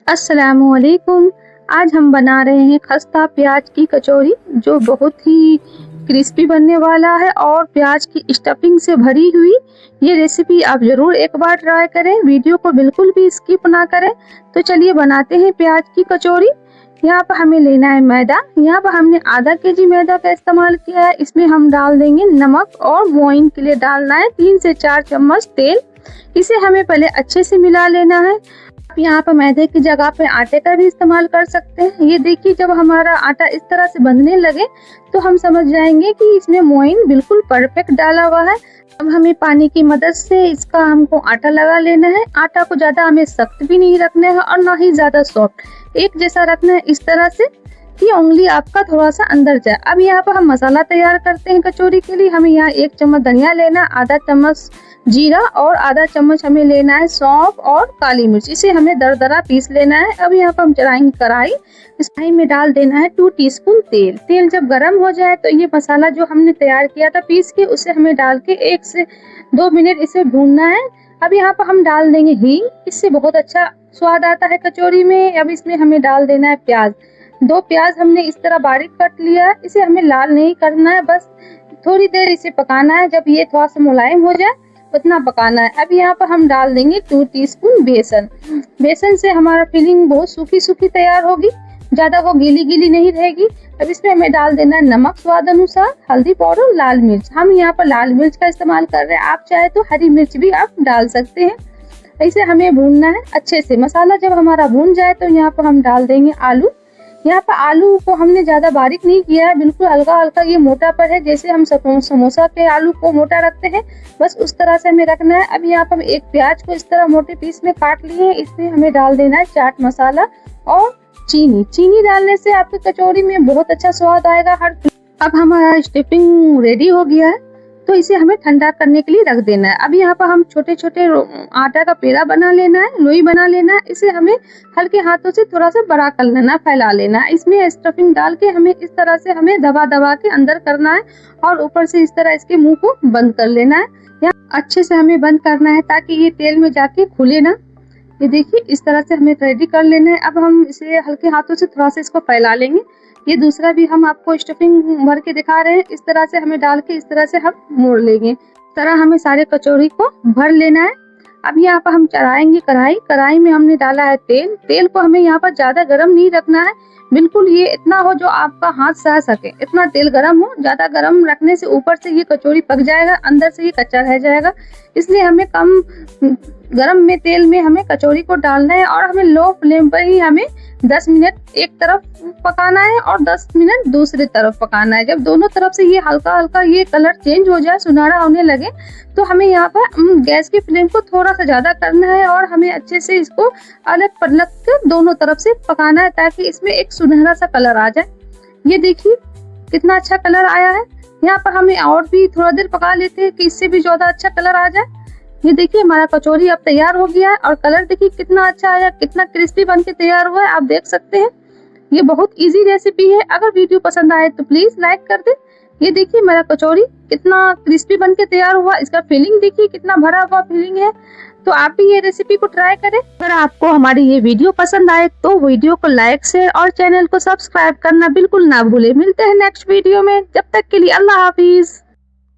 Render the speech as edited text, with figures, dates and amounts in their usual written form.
अस्सलामुअलैकुम। आज हम बना रहे हैं खस्ता प्याज की कचौरी, जो बहुत ही क्रिस्पी बनने वाला है और प्याज की स्टफिंग से भरी हुई। ये रेसिपी आप ज़रूर एक बार ट्राई करें, वीडियो को बिल्कुल भी स्किप ना करें। तो चलिए बनाते हैं प्याज की कचौरी। यहाँ पर हमें लेना है मैदा। यहाँ पर हमने आधा केजी मैदा का इस्तेमाल किया है। इसमें हम डाल देंगे नमक और मोइन के लिए डालना है 3 से 4 चम्मच तेल। इसे हमें पहले अच्छे से मिला लेना है। आप यहाँ पर मैदे की जगह पे आटे का भी इस्तेमाल कर सकते हैं। ये देखिए, जब हमारा आटा इस तरह से बंधने लगे तो हम समझ जाएंगे कि इसमें मोइन बिल्कुल परफेक्ट डाला हुआ है। अब हमें पानी की मदद से इसका हमको आटा लगा लेना है। आटा को ज़्यादा हमें सख्त भी नहीं रखना है और ना ही ज़्यादा सॉफ्ट, एक जैसा रखना है, इस तरह से कि उंगली आपका थोड़ा सा अंदर जाए। अब यहाँ पर हम मसाला तैयार करते हैं कचौरी के लिए। हमें यहाँ 1 चम्मच धनिया लेना, आधा चम्मच जीरा और आधा चम्मच हमें लेना है सौंफ और काली मिर्च। इसे हमें दरदरा पीस लेना है। अब यहाँ पर हम चढ़ाएंगे कढ़ाई। इस कढ़ाई में डाल देना है 2 टीस्पून तेल। तेल जब गर्म हो जाए तो ये मसाला जो हमने तैयार किया था पीस के, उसे हमें डाल के 1 से 2 मिनट इसे भूनना है। अब यहाँ पर हम डाल देंगे हींग, इससे बहुत अच्छा स्वाद आता है कचौरी में। अब इसमें हमें डाल देना है प्याज। 2 प्याज हमने इस तरह बारीक काट लिया है। इसे हमें लाल नहीं करना है, बस थोड़ी देर इसे पकाना है। जब ये थोड़ा सा मुलायम हो जाए उतना पकाना है। अब यहाँ पर हम डाल देंगे 2 टीस्पून बेसन। बेसन से हमारा फिलिंग बहुत सूखी सूखी तैयार होगी, ज्यादा वो गीली गीली नहीं रहेगी। अब इसमें हमें डाल देना है नमक स्वाद अनुसार, हल्दी पाउडर, लाल मिर्च। हम यहाँ पर लाल मिर्च का इस्तेमाल कर रहे हैं, आप चाहे तो हरी मिर्च भी आप डाल सकते हैं। इसे हमें भूनना है अच्छे से। मसाला जब हमारा भून जाए तो यहाँ पर हम डाल देंगे आलू। यहाँ पर आलू को हमने ज्यादा बारीक नहीं किया है, बिल्कुल हल्का हल्का ये मोटा पर है, जैसे हम समोसा के आलू को मोटा रखते हैं, बस उस तरह से हमें रखना है। अब यहाँ पर एक प्याज को इस तरह मोटे पीस में काट लिए हैं। इसमें हमें डाल देना है चाट मसाला और चीनी। चीनी डालने से आपकी कचौरी में बहुत अच्छा स्वाद आएगा। अब हमारा स्टफिंग रेडी हो गया है, तो इसे हमें ठंडा करने के लिए रख देना है। अब यहाँ पर हम छोटे छोटे आटा का पेड़ा बना लेना है, लोई बना लेना है। इसे हमें हल्के हाथों से थोड़ा सा बड़ा कर लेना, फैला लेना है। इसमें स्टफिंग डाल के हमें इस तरह से हमें दबा दबा के अंदर करना है और ऊपर से इस तरह इसके मुंह को बंद कर लेना है। यहाँ अच्छे से हमें बंद करना है ताकि ये तेल में जाके खुले ना। ये देखिए, इस तरह से हमें रेडी कर लेना है। अब हम इसे हल्के हाथों से थोड़ा सा इसको फैला लेंगे। ये दूसरा भी हम आपको स्टफिंग भर के दिखा रहे हैं। इस तरह से हमें डाल के इस तरह से हम मोड़ लेंगे। इस तरह हमें सारे कचौरी को भर लेना है। अब यहाँ पर हम चढ़ाएंगे कढ़ाई। कढ़ाई में हमने डाला है तेल। तेल को हमें यहाँ पर ज्यादा गर्म नहीं रखना है, बिल्कुल ये इतना हो जो आपका हाथ सह सके, इतना तेल गर्म हो। ज्यादा गर्म रखने से ऊपर से ये कचौरी पक जाएगा, अंदर से ये कच्चा रह जाएगा। इसलिए हमें कम गरम में तेल में हमें कचौरी को डालना है और हमें लो फ्लेम पर ही हमें 10 मिनट एक तरफ पकाना है और 10 मिनट दूसरी तरफ पकाना है। जब दोनों तरफ से ये हल्का हल्का ये कलर चेंज हो जाए, सुनहरा होने लगे, तो हमें यहाँ पर गैस की फ्लेम को थोड़ा सा ज्यादा करना है और हमें अच्छे से इसको अलग पलट कर दोनों तरफ से पकाना है ताकि इसमें एक सुनहरा सा कलर आ जाए। ये देखिए कितना अच्छा कलर आया है। यहाँ पर हमें और भी थोड़ा देर पका लेते हैं कि इससे भी ज्यादा अच्छा कलर आ जाए। ये देखिए हमारा कचौरी अब तैयार हो गया है और कलर देखिए कितना अच्छा आया, कितना क्रिस्पी बन के तैयार हुआ है, आप देख सकते हैं। ये बहुत इजी रेसिपी है। अगर वीडियो पसंद आए तो प्लीज लाइक कर दे। ये देखिए मेरा कचौरी कितना क्रिस्पी बन के तैयार हुआ, इसका फीलिंग देखिए कितना भरा हुआ फीलिंग है। तो आप भी ये रेसिपी को ट्राई करें। अगर आपको हमारी ये वीडियो पसंद आए तो वीडियो को लाइक, शेयर और चैनल को सब्सक्राइब करना बिल्कुल ना भूले। मिलते हैं नेक्स्ट वीडियो में, जब तक के लिए अल्लाह हाफिज।